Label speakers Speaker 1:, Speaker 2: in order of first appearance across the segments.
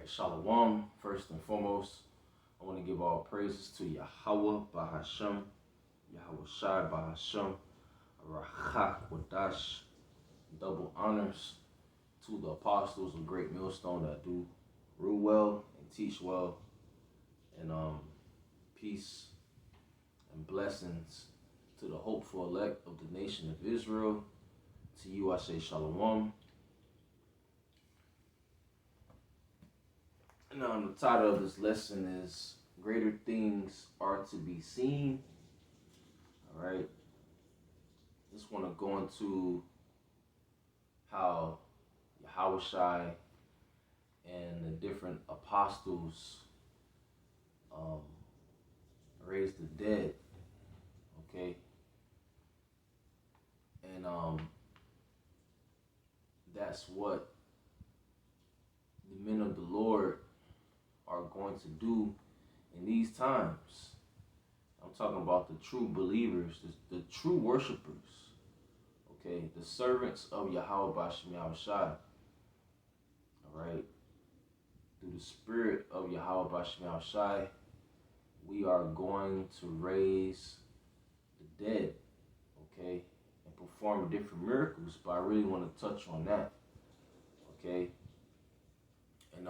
Speaker 1: Right, Shalom. First and foremost, I want to give all praises to Yahweh Bahashem, Yahweh Shai Bahashem, Rachak Wadash. Double honors to the apostles of Great Millstone that do rule well and teach well, and peace and blessings to the hopeful elect of the nation of Israel. To you I say Shalom. And the title of this lesson is Greater Things Are to Be Seen. All right. Just want to go into how Yahushai and the different apostles raised the dead. Okay. And that's what the men of the Lord are going to do in these times. I'm talking about the true believers, the true worshipers, okay, the servants of Yahweh Bashem Yahushai, all right, through the spirit of Yahweh Bashem Yahushai, we are going to raise the dead, okay, and perform different miracles, but I really want to touch on that, okay, and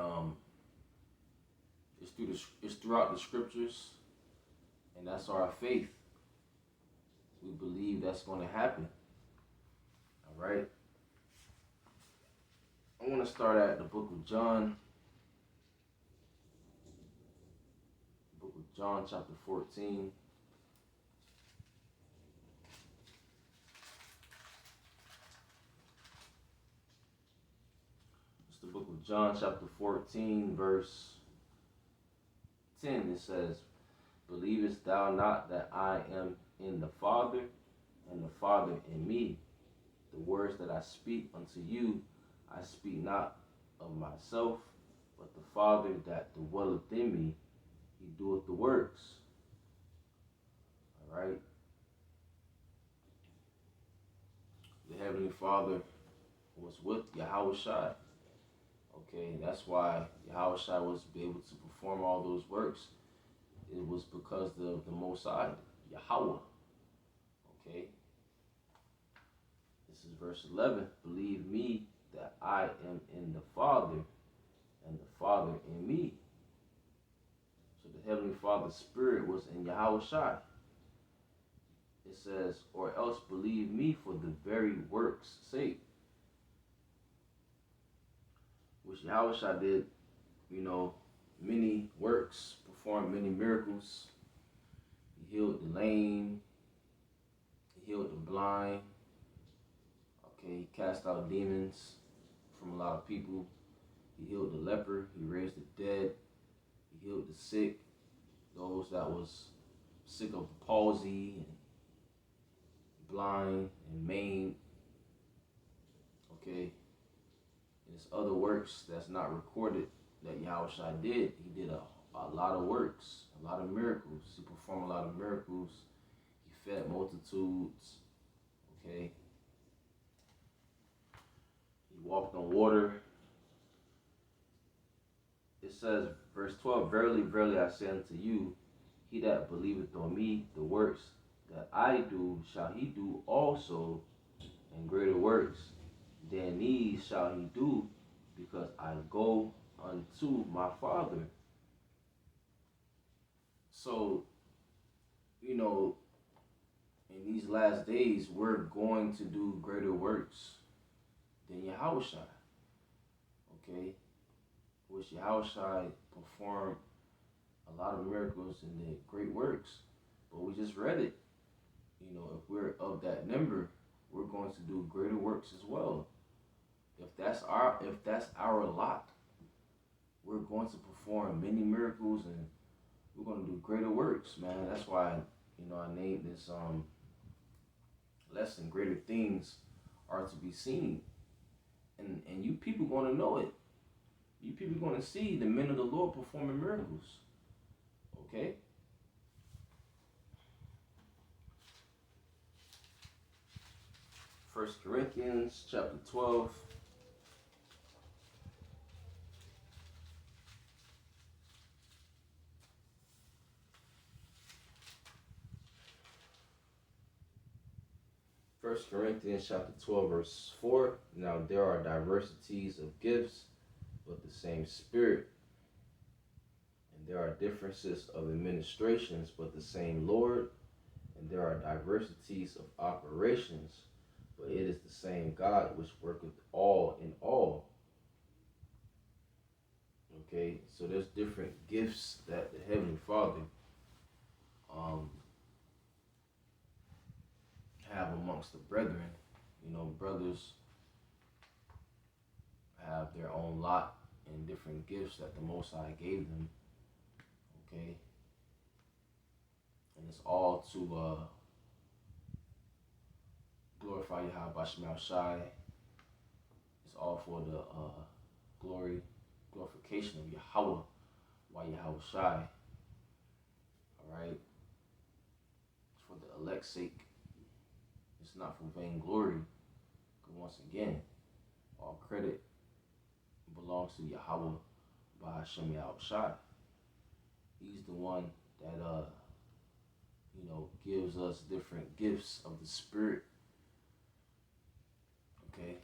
Speaker 1: it's throughout the scriptures, and that's our faith. We believe that's going to happen. All right. I want to start at the book of John. Book of John, chapter 14. It's the book of John, chapter 14, verse 10. It says, "Believest thou not that I am in the Father, and the Father in me? The words that I speak unto you, I speak not of myself, but the Father that dwelleth in me, he doeth the works." All right. The Heavenly Father was with Yahushua. Okay, that's why Yahushua was able to perform all those works. It was because of the Most High, Yahweh. Okay. This is verse 11. "Believe me that I am in the Father, and the Father in me." So the Heavenly Father's Spirit was in Yahushua. It says, "Or else believe me for the very works' sake," which Yahushua did, many works, performed many miracles. He healed the lame, he healed the blind, okay, he cast out demons from a lot of people. He healed the leper, he raised the dead, he healed the sick, those that was sick of the palsy and blind and maimed, okay. There's other works that's not recorded that Yahushua did. He did a lot of works, a lot of miracles. He performed a lot of miracles. He fed multitudes, okay. He walked on water. It says, verse 12, "Verily, verily, I say unto you, he that believeth on me, the works that I do shall he do also, and greater works than these shall he do, because I go unto my Father." So, in these last days, we're going to do greater works than Yahushua, okay? Which Yahushua performed a lot of miracles and did great works, but we just read it. If we're of that number, we're going to do greater works as well. If that's our lot, we're going to perform many miracles and we're going to do greater works, man. That's why I named this lesson, "Greater Things Are to Be Seen," and you people going to know it. You people going to see the men of the Lord performing miracles. Okay. First Corinthians chapter 12. First Corinthians chapter 12, verse 4. Now there are diversities of gifts, but the same Spirit. And there are differences of administrations, but the same Lord. And there are diversities of operations, but it is the same God which worketh all in all. Okay, so there's different gifts that the Heavenly Father have amongst the brethren. You know, brothers have their own lot and different gifts that the Most High gave them. Okay, and it's all to glorify Yahweh Bashim Shai. It's all for the glorification of Yahweh, why Yahweh Shai. Alright? It's for the elect's sake. It's not for vainglory. Because once again, all credit belongs to Yahweh by Hashem Yahweh Shai. He's the one that gives us different gifts of the Spirit. Okay.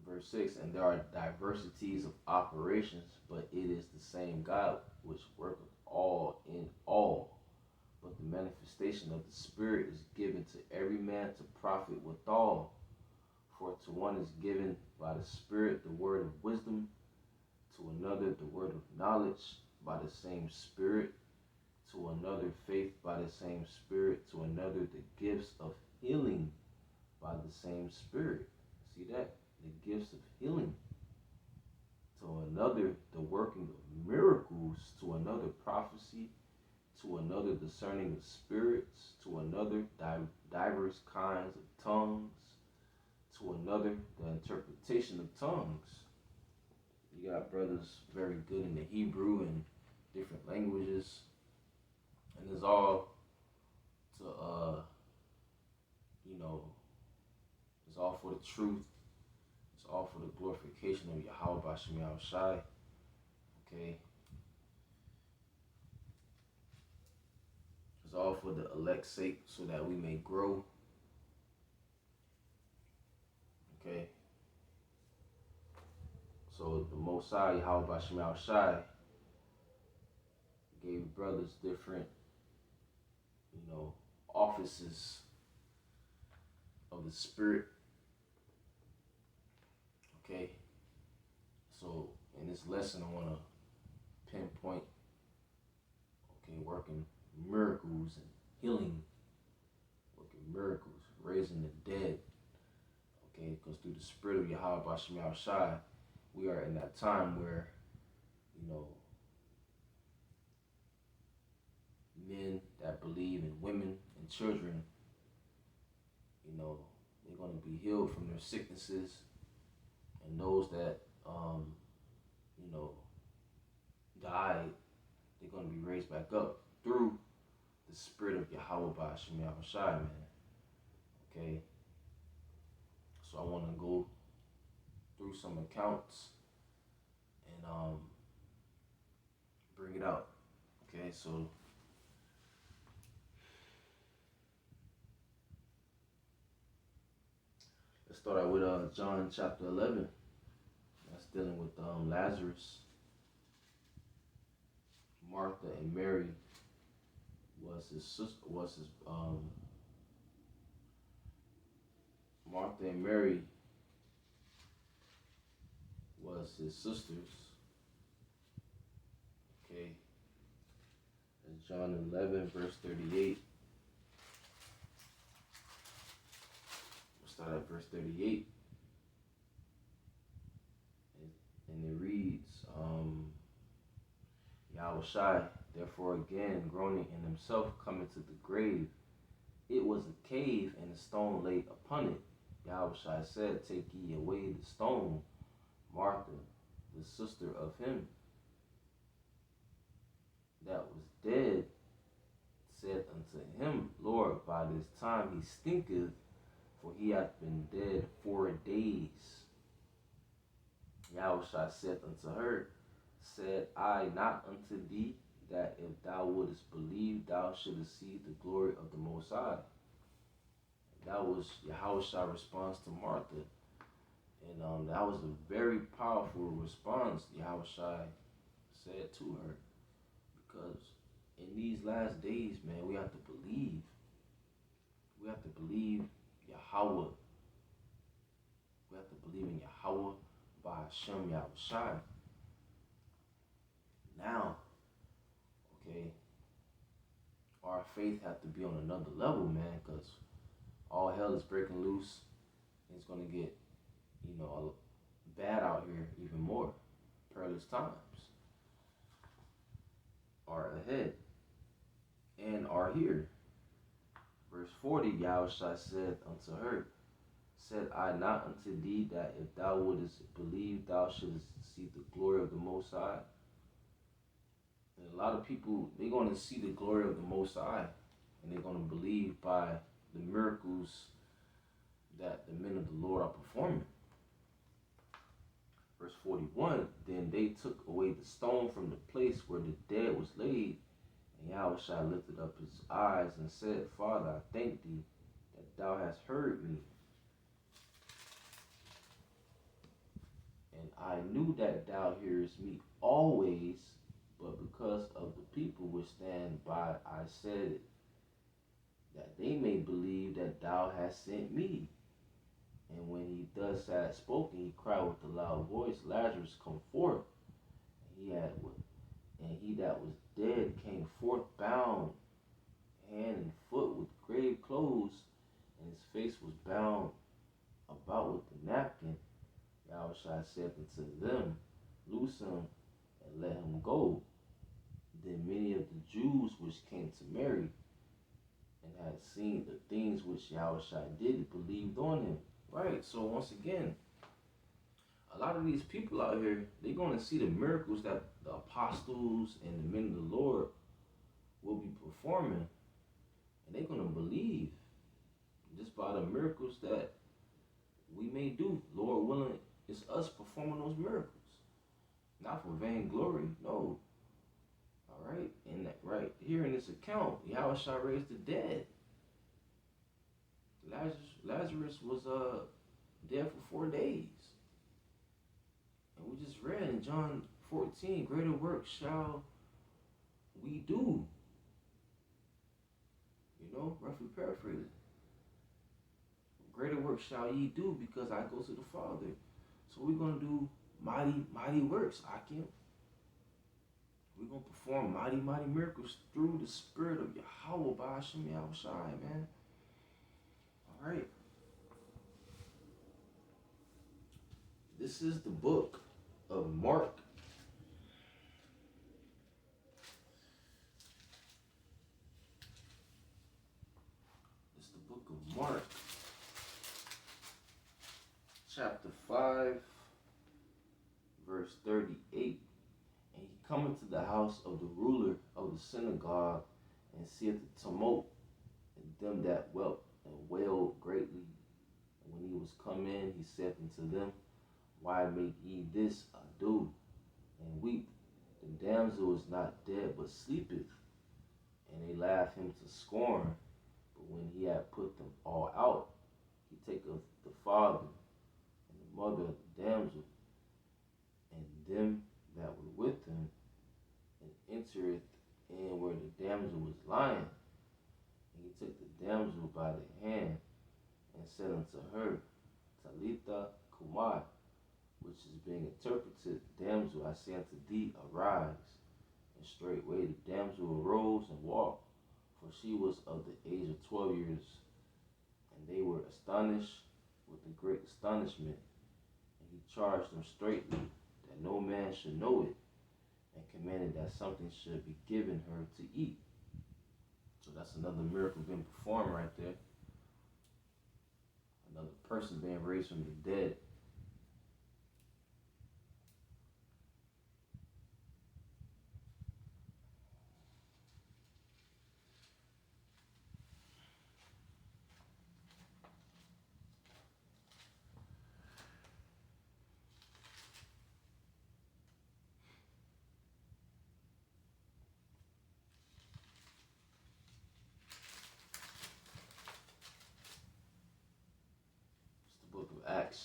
Speaker 1: Verse 6, and there are diversities of operations, but it is the same God which worketh all in all. But the manifestation of the Spirit is given to every man to profit withal. For to one is given by the Spirit the word of wisdom, to another the word of knowledge by the same Spirit, to another faith by the same Spirit, to another the gifts of healing by the same Spirit. See that? The gifts of healing. To another the working of miracles, to another prophecy, to another discerning of spirits, to another diverse kinds of tongues, to another the interpretation of tongues. You got brothers very good in the Hebrew and different languages, and it's all to it's all for the truth. It's all for the glorification of Yahweh Bashim Yahweh Shai. Okay. It's all for the elect's sake, so that we may grow. Okay. So the Most High, Yahweh Bashim Yahweh Shai, gave brothers different, offices of the Spirit. Okay. So in this lesson, I want to pinpoint, working miracles and healing, working miracles, raising the dead. Okay, because through the Spirit of Yahweh Bashim Yahweh Shai, we are in that time where, men that believe in women and children, they're going to be healed from their sicknesses, and those that, died, they're going to be raised back up through the Spirit of Yahweh Bashim Yahweh Shai, man. Okay, so I want to go through some accounts and bring it out. Okay, so let's start out with John chapter 11. That's dealing with Lazarus. Martha and Mary was his sister. Martha and Mary was his sisters. Okay, that's John 11 verse 38. We'll start at verse 38. And it reads, Yahweh Shai, therefore again groaning in himself, coming to the grave. It was a cave, and a stone laid upon it. Yahweh Shai said, take ye away the stone. Martha, the sister of him that was dead, said unto him, Lord, by this time he stinketh, for he hath been dead 4 days. Yahweh Shai said unto her, said I not unto thee, that if thou wouldest believe, thou shouldest see the glory of the Most High? That was Yahushua's response to Martha. And that was a very powerful response Yahushua said to her. Because in these last days, man, we have to believe. We have to believe Yahweh. We have to believe in Yahweh by Hashem Yahushua. Now, okay, our faith have to be on another level, man, because all hell is breaking loose. It's going to get, bad out here even more. Perilous times are ahead and are here. Verse 40, Yahushua said unto her, said I not unto thee that if thou wouldest believe, thou shouldest see the glory of the Most High? And a lot of people, they're going to see the glory of the Most High, and they're going to believe by the miracles that the men of the Lord are performing. Verse 41, then they took away the stone from the place where the dead was laid, and Yahushua lifted up his eyes and said, Father, I thank thee that thou hast heard me. And I knew that thou hearest me always, but because of the people which stand by, I said it, that they may believe that thou hast sent me. And when he thus had spoken, he cried with a loud voice, Lazarus, come forth. And he that was dead came forth bound, hand and foot, with grave clothes, and his face was bound about with a napkin. Yahushua said unto them, loose him and let him go. Then many of the Jews which came to Mary and had seen the things which Yahushua did believed on him. Right, so once again, a lot of these people out here, they're going to see the miracles that the apostles and the men of the Lord will be performing, and they're going to believe just by the miracles that we may do. Lord willing, it's us performing those miracles. Not for vainglory, no. All right, and that right here in this account, Yahushua raised the dead. Lazarus was dead for 4 days. And we just read in John 14, greater work shall we do. Roughly paraphrasing. Greater work shall ye do because I go to the Father. So we're going to do mighty works, Akim. We're going to perform mighty miracles through the Spirit of Yahweh by Hashem Yahushua, man. All right. This is the book of Mark. It's the book of Mark, chapter 5, verse 38. And he cometh to the house of the ruler of the synagogue, and seeth the tumult, and them that wept and wailed greatly. And when he was come in, he said unto them, why make ye this ado, and weep? The damsel is not dead, but sleepeth. And they laughed him to scorn. But when he had put them all out, he taketh the father and the mother of the damsel, and them that were with him, and entereth in where the damsel was lying. And he took the damsel by the hand, and said unto her, Talitha Kumai, which is being interpreted, damsel, I say unto thee, arise. And straightway the damsel arose and walked, for she was of the age of 12 years. And they were astonished with a great astonishment. And he charged them straitly that no man should know it, and commanded that something should be given her to eat. So that's another miracle being performed right there. Another person being raised from the dead.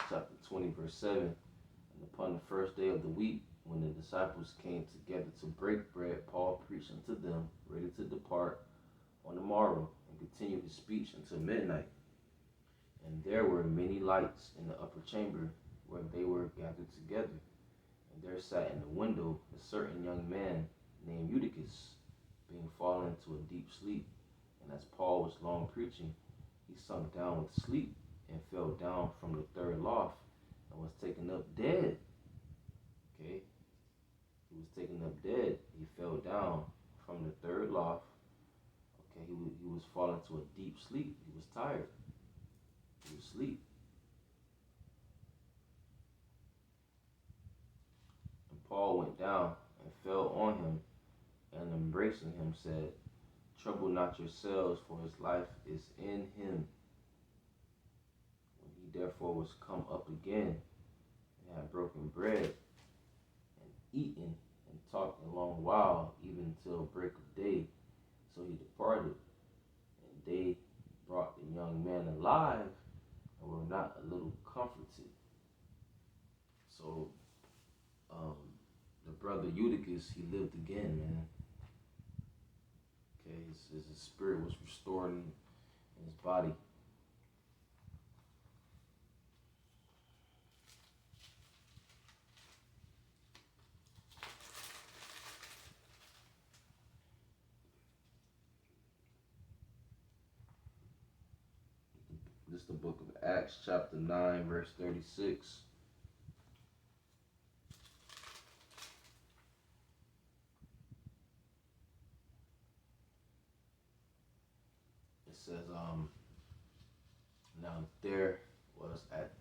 Speaker 1: chapter 20, verse 7. And upon the first day of the week, when the disciples came together to break bread, Paul preached unto them, ready to depart on the morrow, and continued his speech until midnight. And there were many lights in the upper chamber where they were gathered together. And there sat in the window a certain young man named Eutychus, being fallen into a deep sleep. And as Paul was long preaching, he sunk down with sleep, and fell down from the third loft, and was taken up dead. Okay? He was taken up dead. He fell down from the third loft. Okay, he was falling to a deep sleep. He was tired. He was asleep. And Paul went down and fell on him, and embracing him said, Trouble not yourselves, for his life is in him. When he therefore was come up again, and had broken bread, and eaten, and talked a long while, even till break of day, so he departed. And they brought the young man alive, and were not a little comforted. So, the brother Eutychus, he lived again, man. Okay, his spirit was restored in his body. This is the book of Acts, chapter 9, verse 36. It says, now there was at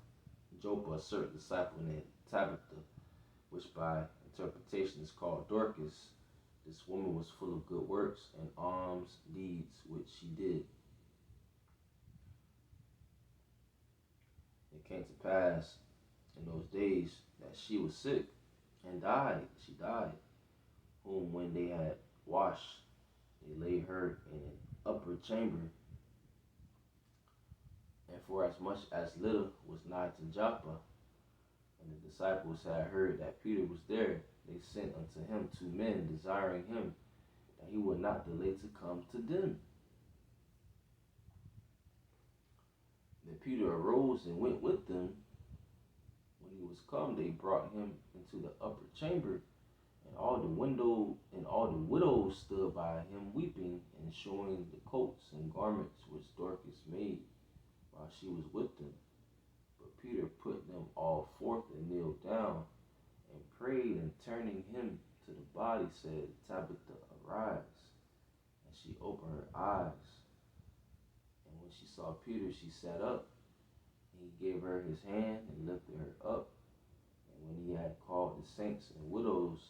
Speaker 1: Joppa a certain disciple named Tabitha, which by interpretation is called Dorcas. This woman was full of good works and alms deeds which she did. It came to pass in those days that she was sick and died. She died, whom when they had washed, they laid her in an upper chamber. And for as much as Lydda was nigh to Joppa, and the disciples had heard that Peter was there, they sent unto him 2 men, desiring him that he would not delay to come to them. Then Peter arose and went with them. When he was come, they brought him into the upper chamber, and all the widows stood by him weeping, and showing the coats and garments which Dorcas made while she was with them. But Peter put them all forth and kneeled down and prayed, and turning him to the body said, Tabitha, arise. And she opened her eyes. And when she saw Peter, she sat up. And he gave her his hand and lifted her up. And when he had called the saints and widows,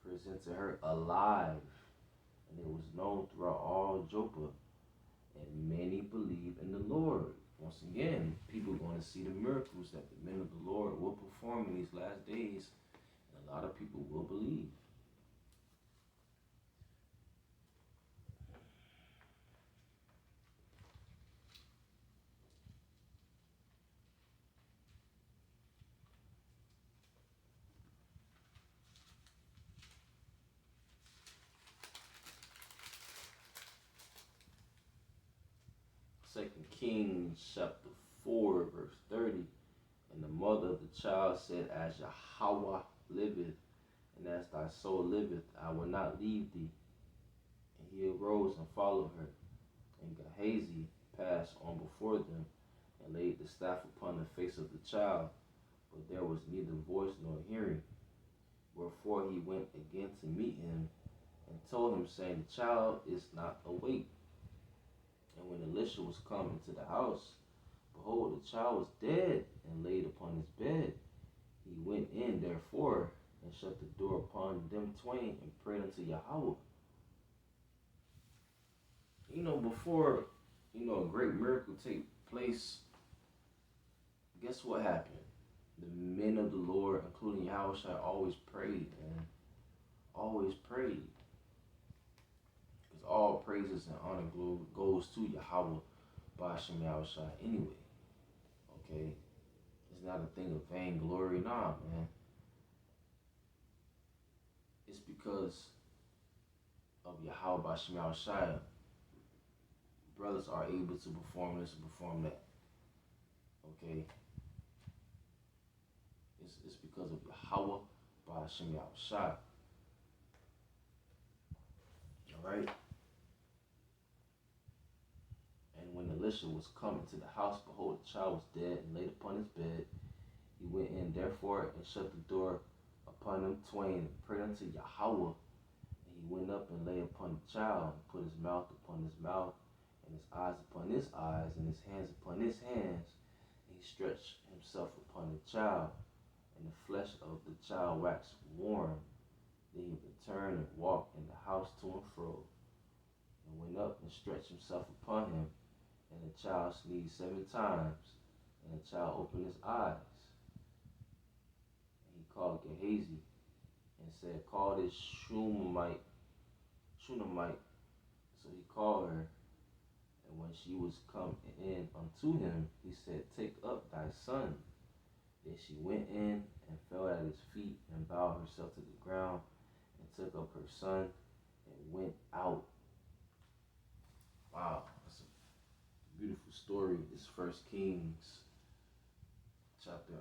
Speaker 1: presented her alive. And it was known throughout all Joppa, and many believe in the Lord. Once again, people are going to see the miracles that the men of the Lord will perform in these last days, and a lot of people will believe. Second Kings chapter 4, verse 30. And the mother of the child said, As Yahweh liveth, and as thy soul liveth, I will not leave thee. And he arose and followed her. And Gehazi passed on before them, and laid the staff upon the face of the child, but there was neither voice nor hearing. Wherefore he went again to meet him, and told him, saying, The child is not awake. And when Elisha was come into the house, behold, the child was dead, and laid upon his bed. He went in, therefore, and shut the door upon them twain, and prayed unto Yahweh. Before, a great miracle take place, guess what happened? The men of the Lord, including Yahweh, always prayed, man. Always prayed. Because all praises and honor goes to Yahweh, Ba'ashem Yahushua anyway. Okay? It's not a thing of vainglory, nah, man. It's because of Yahweh Bashim Shai. Brothers are able to perform this and perform that. Okay? It's because of Yahweh Bashim Shai. Alright? And when Elisha was coming to the house, behold, the child was dead and laid upon his bed. He went in therefore and shut the door upon them twain and prayed unto Yahweh. And he went up and lay upon the child and put his mouth upon his mouth and his eyes upon his eyes and his hands upon his hands. And he stretched himself upon the child, and the flesh of the child waxed warm. Then he returned and walked in the house to and fro, and went up and stretched himself upon him. And the child sneezed 7 times, and the child opened his eyes. And he called Gehazi and said, call this Shunammite. So he called her, and when she was come in unto him, he said, take up thy son. Then she went in and fell at his feet and bowed herself to the ground and took up her son and went out. Wow, that's a beautiful story. This 1 Kings chapter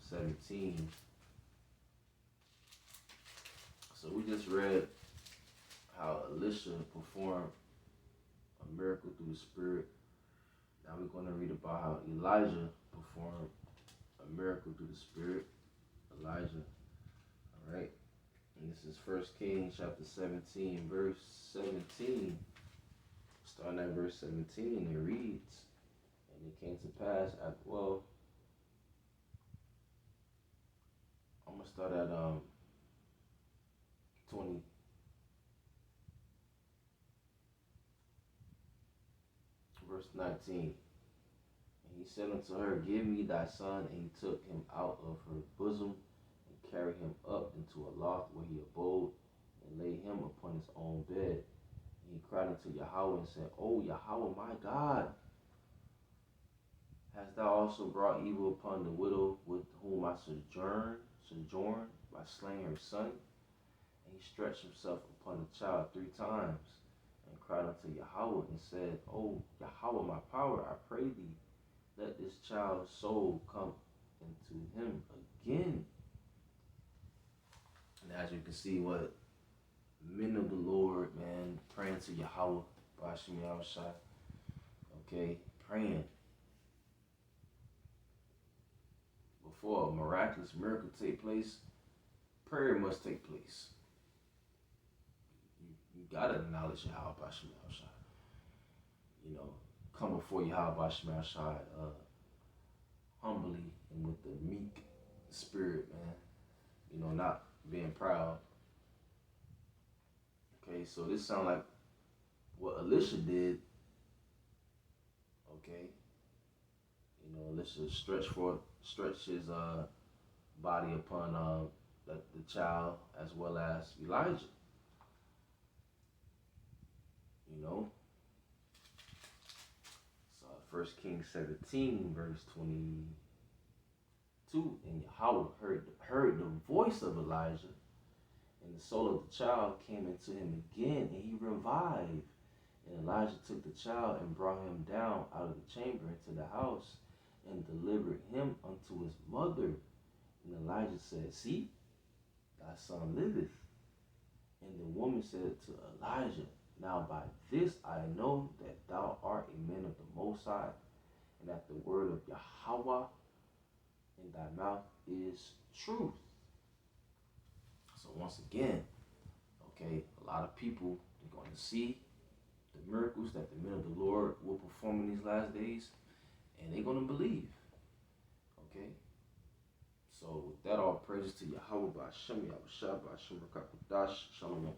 Speaker 1: 17. So we just read how Elisha performed a miracle through the Spirit. Now we're going to read about how Elijah performed a miracle through the Spirit. Elijah. Alright. And this is 1 Kings chapter 17, verse 17. Starting at verse 17, it reads, and it came to pass at, well, I'm going to start at 20. Verse 19. And he said unto her, give me thy son. And he took him out of her bosom and carried him up into a loft where he abode and laid him upon his own bed. And he cried unto Yahweh and said, O Yahweh my God, hast thou also brought evil upon the widow with whom I sojourn by slaying her son? And he stretched himself upon the child 3 times and cried unto Yahweh and said, O Yahweh my power, I pray thee, let this child's soul come into him again. And as you can see, what men of the Lord, man, praying to Yahweh, Bashim Yahushua, okay, praying. Before a miraculous miracle take place, prayer must take place. You gotta acknowledge Yahweh Bashim Yahushua. You know, come before Yahweh Bashim Yahushua humbly and with the meek spirit, man. You know, not being proud. Okay, so this sounds like what Elisha did. Okay, you know, Elisha stretched his body upon the child as well as Elijah. You know, so 1 Kings 17 verse 22, and Yahweh heard the voice of Elijah, and the soul of the child came into him again, and he revived. And Elijah took the child and brought him down out of the chamber into the house and delivered him unto his mother. And Elijah said, see, thy son liveth. And the woman said to Elijah, now by this I know that thou art a man of the Most High, and that the word of Yahweh in thy mouth is truth. So once again, okay, a lot of people are going to see the miracles that the men of the Lord will perform in these last days, and they're going to believe. Okay? So with that, all praises to Yahweh, Ba'ashem, Yahushua, Ba'ashem, Rakakwadash, Shalom.